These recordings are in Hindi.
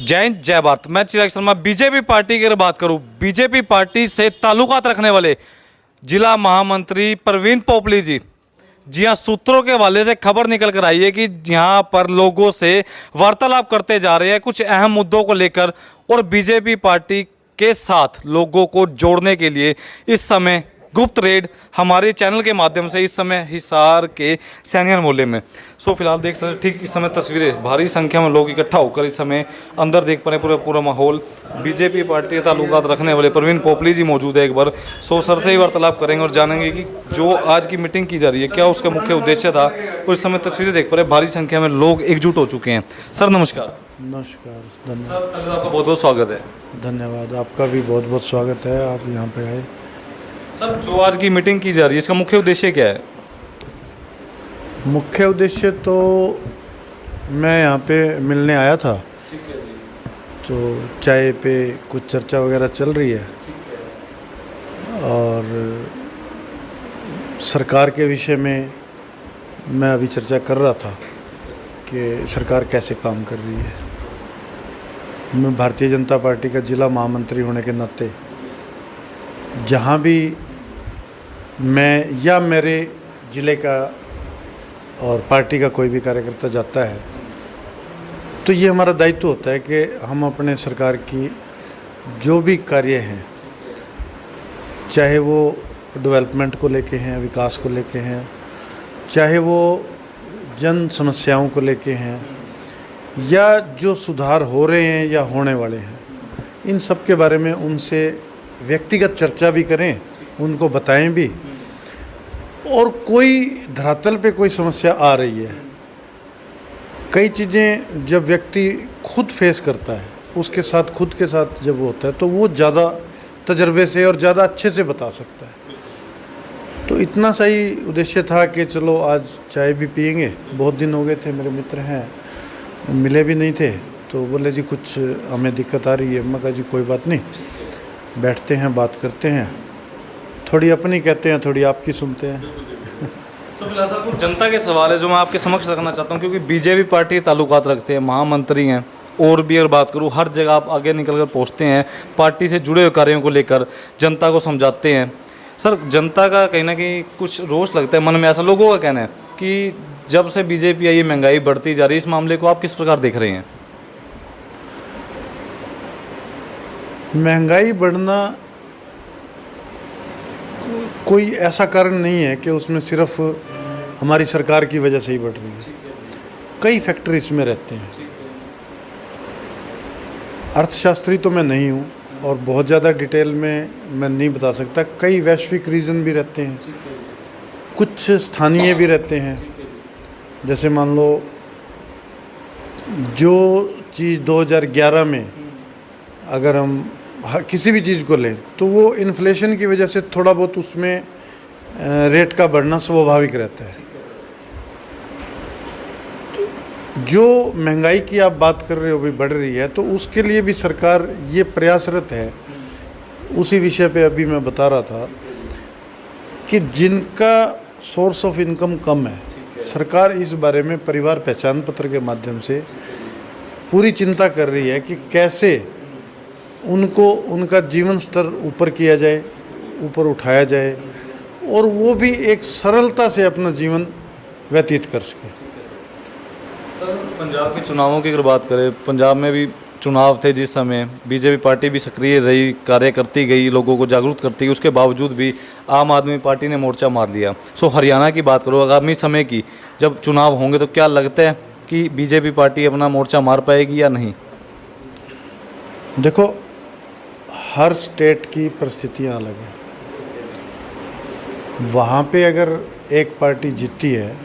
जय हिंद जय भारत। मैं चिराग शर्मा। बीजेपी पार्टी की अगर बात करूं, बीजेपी पार्टी से ताल्लुकात रखने वाले जिला महामंत्री प्रवीण पोपली जी हाँ, सूत्रों के हवाले से खबर निकल कर आई है कि यहाँ पर लोगों से वार्तालाप करते जा रहे हैं कुछ अहम मुद्दों को लेकर, और बीजेपी पार्टी के साथ लोगों को जोड़ने के लिए इस समय गुप्त रेड हमारे चैनल के माध्यम से इस समय हिसार के सैनियन मोहल्ले में। सो फिलहाल देख सकते हैं ठीक इस समय तस्वीरें, भारी संख्या में लोग इकट्ठा होकर इस समय अंदर देख पा रहे हैं पूरा माहौल। बीजेपी पार्टी के ताल्लुकात रखने वाले प्रवीण पोपली जी मौजूद है। एक बार सो सर से ही वार्तालाप करेंगे और जानेंगे कि जो आज की मीटिंग की जा रही है क्या उसका मुख्य उद्देश्य था। और इस समय तस्वीरें देख पा रहे हैं, भारी संख्या में लोग एकजुट हो चुके हैं। सर नमस्कार। नमस्कार, धन्यवाद। सर पहले आपका बहुत बहुत स्वागत है। धन्यवाद, आपका भी बहुत बहुत स्वागत है, आप यहाँ पे आए। सर जो आज की मीटिंग की जा रही है इसका मुख्य उद्देश्य क्या है? मुख्य उद्देश्य तो मैं यहाँ पे मिलने आया था, ठीक है जी। तो चाय पे कुछ चर्चा वगैरह चल रही है ठीक है। और सरकार के विषय में मैं अभी चर्चा कर रहा था कि सरकार कैसे काम कर रही है। मैं भारतीय जनता पार्टी का जिला महामंत्री होने के नाते जहाँ भी मैं या मेरे ज़िले का और पार्टी का कोई भी कार्यकर्ता जाता है तो ये हमारा दायित्व होता है कि हम अपने सरकार की जो भी कार्य हैं, चाहे वो डेवलपमेंट को लेके हैं, विकास को लेके हैं, चाहे वो जन समस्याओं को लेके हैं, या जो सुधार हो रहे हैं या होने वाले हैं, इन सब के बारे में उनसे व्यक्तिगत चर्चा भी करें, उनको बताएं भी। और कोई धरातल पे कोई समस्या आ रही है, कई चीज़ें जब व्यक्ति खुद फेस करता है, उसके साथ खुद के साथ जब होता है तो वो ज़्यादा तजर्बे से और ज़्यादा अच्छे से बता सकता है। तो इतना सही उद्देश्य था कि चलो आज चाय भी पियेंगे। बहुत दिन हो गए थे, मेरे मित्र हैं मिले भी नहीं थे, तो बोले जी कुछ हमें दिक्कत आ रही है। मैं कहा जी कोई बात नहीं, बैठते हैं, बात करते हैं, थोड़ी अपनी कहते हैं, थोड़ी आपकी सुनते हैं। तो फिलहाल सर कुछ जनता के सवाल है जो मैं आपके समक्ष रखना चाहता हूँ, क्योंकि बीजेपी पार्टी ताल्लुकात रखते हैं, महामंत्री हैं, और भी अगर बात करूँ हर जगह आप आगे निकल कर पहुँचते हैं, पार्टी से जुड़े हुए कार्यों को लेकर जनता को समझाते हैं। सर जनता का कहीं ना कहीं कुछ रोष लगता है मन में, ऐसा लोगों का कहना है कि जब से बीजेपी आई महंगाई बढ़ती जा रही है, इस मामले को आप किस प्रकार देख रहे हैं? महंगाई बढ़ना कोई ऐसा कारण नहीं है कि उसमें सिर्फ हमारी सरकार की वजह से ही बढ़ रही है। कई फैक्टर इसमें रहते हैं। अर्थशास्त्री तो मैं नहीं हूँ और बहुत ज़्यादा डिटेल में मैं नहीं बता सकता। कई वैश्विक रीज़न भी रहते हैं, कुछ स्थानीय भी रहते हैं। जैसे मान लो जो चीज़ 2011 में अगर हम किसी भी चीज़ को लें तो वो इन्फ्लेशन की वजह से थोड़ा बहुत उसमें रेट का बढ़ना स्वाभाविक रहता है। जो महंगाई की आप बात कर रहे हो भी बढ़ रही है, तो उसके लिए भी सरकार ये प्रयासरत है। उसी विषय पे अभी मैं बता रहा था कि जिनका सोर्स ऑफ इनकम कम है, सरकार इस बारे में परिवार पहचान पत्र के माध्यम से पूरी चिंता कर रही है कि कैसे उनको उनका जीवन स्तर ऊपर किया जाए, ऊपर उठाया जाए, और वो भी एक सरलता से अपना जीवन व्यतीत कर सके। सर पंजाब के चुनावों की अगर बात करें, पंजाब में भी चुनाव थे जिस समय बीजेपी पार्टी भी सक्रिय रही, कार्य करती गई, लोगों को जागरूक करती गई, उसके बावजूद भी आम आदमी पार्टी ने मोर्चा मार दिया। सो हरियाणा की बात करो, आगामी समय की जब चुनाव होंगे तो क्या लगता है कि बीजेपी पार्टी अपना मोर्चा मार पाएगी या नहीं? देखो, हर स्टेट की परिस्थितियाँ अलग हैं। वहाँ पे अगर एक पार्टी जीतती है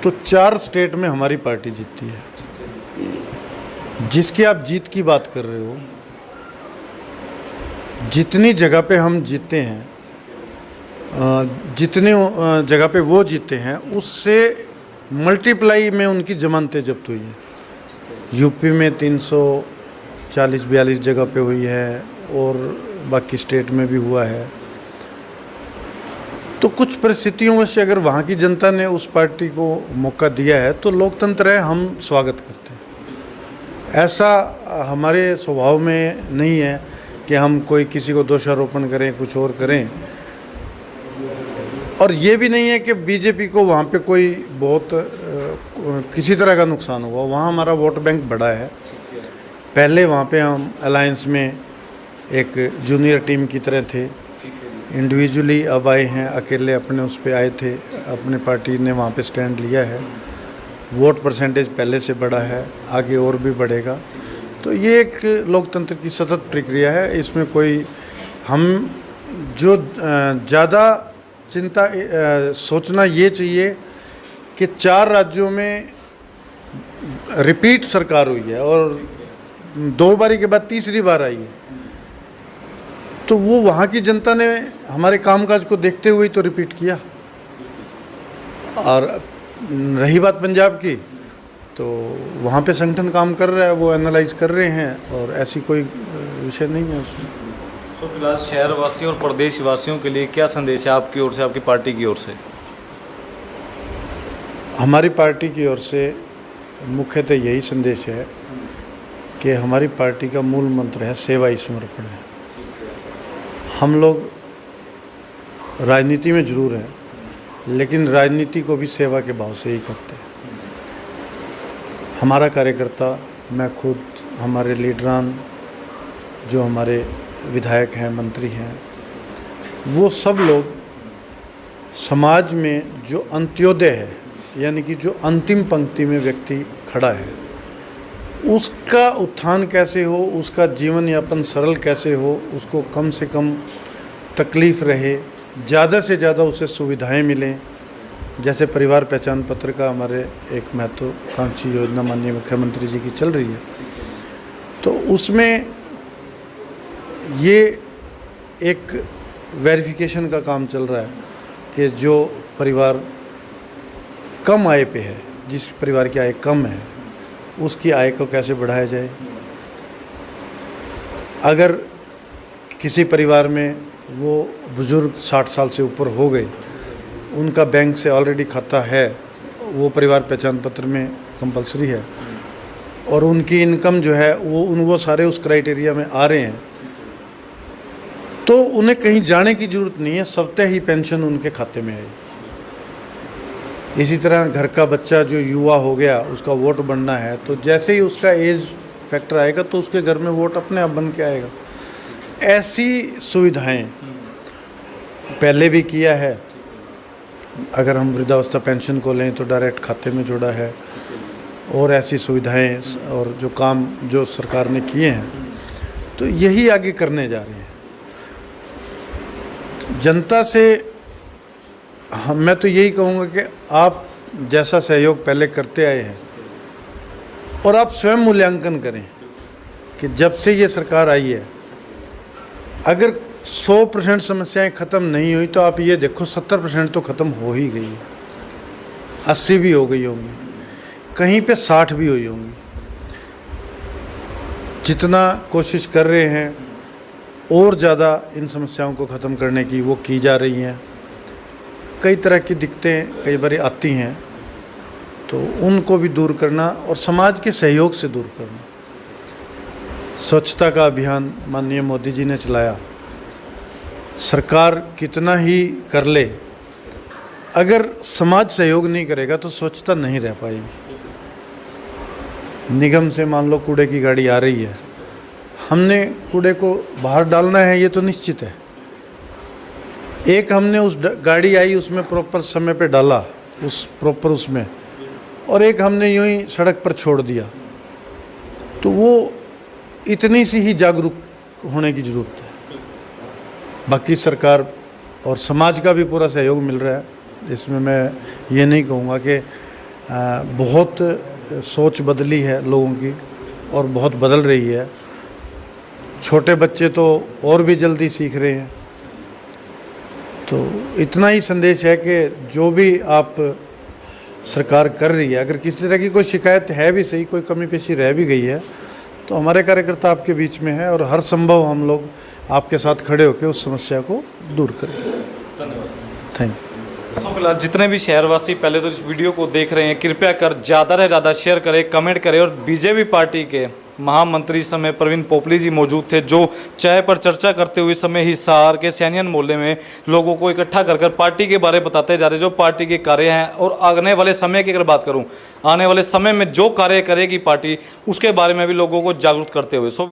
तो 4 स्टेट में हमारी पार्टी जीतती है। जिसकी आप जीत की बात कर रहे हो, जितनी जगह पे हम जीते हैं, जितनी जगह पे वो जीते हैं, उससे मल्टीप्लाई में उनकी जमानतें जब्त हुई हैं। यूपी में 340-42 जगह पे हुई है और बाकी स्टेट में भी हुआ है। तो कुछ परिस्थितियों से अगर वहाँ की जनता ने उस पार्टी को मौका दिया है तो लोकतंत्र है, हम स्वागत करते हैं। ऐसा हमारे स्वभाव में नहीं है कि हम कोई किसी को दोषारोपण करें, कुछ और करें। और ये भी नहीं है कि बीजेपी को वहाँ पे कोई बहुत किसी तरह का नुकसान हुआ। वहाँ हमारा वोट बैंक बड़ा है। पहले वहाँ पे हम अलायंस में एक जूनियर टीम की तरह थे, इंडिविजुअली अब आए हैं, अकेले अपने उस पे आए थे, अपने पार्टी ने वहाँ पे स्टैंड लिया है। वोट परसेंटेज पहले से बड़ा है, आगे और भी बढ़ेगा। तो ये एक लोकतंत्र की सतत प्रक्रिया है। इसमें कोई हम जो ज़्यादा चिंता सोचना ये चाहिए कि 4 राज्यों में रिपीट सरकार हुई है और 2 बारी के बाद तीसरी बार आई है, तो वो वहाँ की जनता ने हमारे कामकाज को देखते हुए तो रिपीट किया। और रही बात पंजाब की, तो वहाँ पे संगठन काम कर रहा है, वो एनालाइज कर रहे हैं और ऐसी कोई विषय नहीं है उसमें। तो फिलहाल शहरवासियों और प्रदेशवासियों के लिए क्या संदेश है आपकी ओर से, आपकी पार्टी की ओर से? हमारी पार्टी की ओर से मुख्यतः यही संदेश है कि हमारी पार्टी का मूल मंत्र है सेवा ही समर्पण है। हम लोग राजनीति में जरूर हैं, लेकिन राजनीति को भी सेवा के भाव से ही करते हैं। हमारा कार्यकर्ता, मैं खुद, हमारे लीडरान, जो हमारे विधायक हैं, मंत्री हैं, वो सब लोग समाज में जो अंत्योदय है, यानी कि जो अंतिम पंक्ति में व्यक्ति खड़ा है, उसका उत्थान कैसे हो, उसका जीवन यापन सरल कैसे हो, उसको कम से कम तकलीफ़ रहे, ज़्यादा से ज़्यादा उसे सुविधाएं मिलें। जैसे परिवार पहचान पत्र का हमारे एक महत्वाकांक्षी योजना माननीय मुख्यमंत्री जी की चल रही है, तो उसमें ये एक वेरिफिकेशन का काम चल रहा है कि जो परिवार कम आय पे है, जिस परिवार की आय कम है, उसकी आय को कैसे बढ़ाया जाए। अगर किसी परिवार में वो बुज़ुर्ग 60 साल से ऊपर हो गए, उनका बैंक से ऑलरेडी खाता है, वो परिवार पहचान पत्र में कंपलसरी है, और उनकी इनकम जो है वो सारे उस क्राइटेरिया में आ रहे हैं, तो उन्हें कहीं जाने की ज़रूरत नहीं है, स्वतः ही पेंशन उनके खाते में आएगी। इसी तरह घर का बच्चा जो युवा हो गया, उसका वोट बनना है, तो जैसे ही उसका एज फैक्टर आएगा तो उसके घर में वोट अपने आप बन के आएगा। ऐसी सुविधाएं पहले भी किया है। अगर हम वृद्धावस्था पेंशन को लें तो डायरेक्ट खाते में जुड़ा है, और ऐसी सुविधाएं और जो काम जो सरकार ने किए हैं, तो यही आगे करने जा रहे हैं। जनता से मैं तो यही कहूँगा कि आप जैसा सहयोग पहले करते आए हैं, और आप स्वयं मूल्यांकन करें कि जब से ये सरकार आई है, अगर 100% समस्याएं ख़त्म नहीं हुई तो आप ये देखो 70% तो ख़त्म हो ही गई है, 80 भी हो गई होंगी, कहीं पे 60 भी हुई होंगी। जितना कोशिश कर रहे हैं और ज़्यादा इन समस्याओं को ख़त्म करने की वो की जा रही हैं। कई तरह की दिक्कतें कई बार आती हैं, तो उनको भी दूर करना और समाज के सहयोग से दूर करना। स्वच्छता का अभियान माननीय मोदी जी ने चलाया। सरकार कितना ही कर ले, अगर समाज सहयोग नहीं करेगा तो स्वच्छता नहीं रह पाएगी। निगम से मान लो कूड़े की गाड़ी आ रही है, हमने कूड़े को बाहर डालना है, ये तो निश्चित है। एक हमने उस गाड़ी आई उसमें प्रॉपर समय पे डाला, उस प्रॉपर उसमें, और एक हमने यूं ही सड़क पर छोड़ दिया, तो वो इतनी सी ही जागरूक होने की ज़रूरत है। बाकी सरकार और समाज का भी पूरा सहयोग मिल रहा है। इसमें मैं ये नहीं कहूँगा कि बहुत सोच बदली है लोगों की, और बहुत बदल रही है। छोटे बच्चे तो और भी जल्दी सीख रहे हैं। तो इतना ही संदेश है कि जो भी आप सरकार कर रही है, अगर किसी तरह की कोई शिकायत है भी सही, कोई कमी पेशी रह भी गई है, तो हमारे कार्यकर्ता आपके बीच में है, और हर संभव हम लोग आपके साथ खड़े होकर उस समस्या को दूर करें। धन्यवाद। Thank you. सो फिलहाल जितने भी शहरवासी पहले तो इस वीडियो को देख रहे हैं, कृपया कर ज़्यादा से ज़्यादा शेयर करें, कमेंट करें। और बीजेपी पार्टी के महामंत्री इस समय प्रवीण पोपली जी मौजूद थे, जो चाय पर चर्चा करते हुए इस समय हिसार के सैनियन मोहल्ले में लोगों को इकट्ठा कर पार्टी के बारे में बताते जा रहे हैं, जो पार्टी के कार्य हैं। और आने वाले समय की अगर बात करूं, आने वाले समय में जो कार्य करेगी पार्टी, उसके बारे में भी लोगों को जागरूक करते हुए। सो